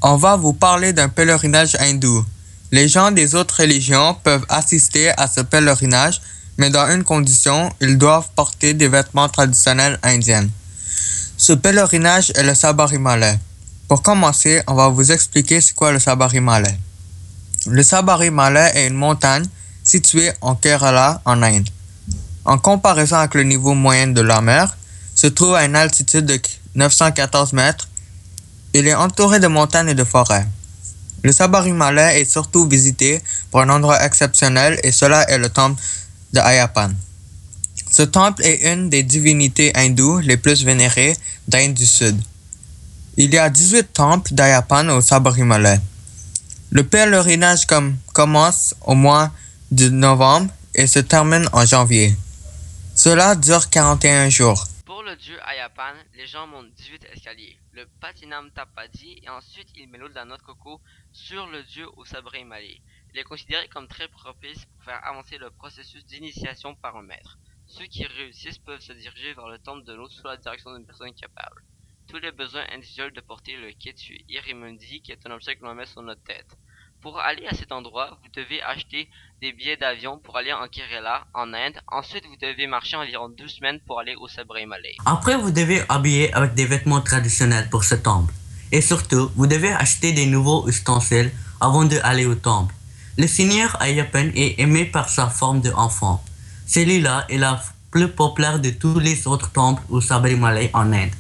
On va vous parler d'un pèlerinage hindou. Les gens des autres religions peuvent assister à ce pèlerinage, mais dans une condition, ils doivent porter des vêtements traditionnels indiens. Ce pèlerinage est le Sabarimala. Pour commencer, on va vous expliquer c'est quoi le Sabarimala. Le Sabarimala est une montagne située en Kerala, en Inde. En comparaison avec le niveau moyen de la mer, se trouve à une altitude de 914 mètres. Il est entouré de montagnes et de forêts. Le Sabarimala est surtout visité pour un endroit exceptionnel et cela est le temple de Ayyappan. Ce temple est une des divinités hindoues les plus vénérées d'Inde du Sud. Il y a 18 temples d'Ayyappan au Sabarimala. Le pèlerinage commence au mois de novembre et se termine en janvier. Cela dure 41 jours. Pour le dieu Ayyappan, les gens montent 18 escaliers, le Patinam Tapadi, et ensuite ils mélodent la noix de coco sur le dieu au Sabarimala. Il est considéré comme très propice pour faire avancer le processus d'initiation par un maître. Ceux qui réussissent peuvent se diriger vers le temple de l'eau sous la direction d'une personne capable. Tous les besoins individuels de porter le Ketu Irimundi, qui est un objet que l'on met sur notre tête. Pour aller à cet endroit, vous devez acheter des billets d'avion pour aller en Kerala, en Inde. Ensuite, vous devez marcher environ 2 semaines pour aller au Sabarimala. Après, vous devez habiller avec des vêtements traditionnels pour ce temple. Et surtout, vous devez acheter des nouveaux ustensiles avant d'aller au temple. Le Seigneur Ayyappan est aimé par sa forme d'enfant. Celui-là est la plus populaire de tous les autres temples au Sabarimala en Inde.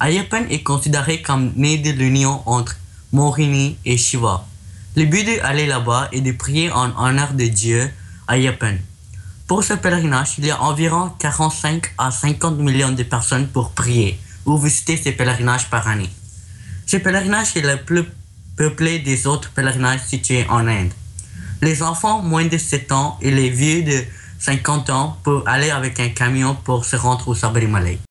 Ayyappan est considéré comme né de l'union entre Mohini et Shiva. Le but d'aller là-bas est de prier en honneur de Dieu Ayyappan. Pour ce pèlerinage, il y a environ 45 à 50 millions de personnes pour prier ou visiter ce pèlerinage par année. Ce pèlerinage est le plus peuplé des autres pèlerinages situés en Inde. Les enfants moins de 7 ans et les vieux de 50 ans peuvent aller avec un camion pour se rendre au Sabarimala.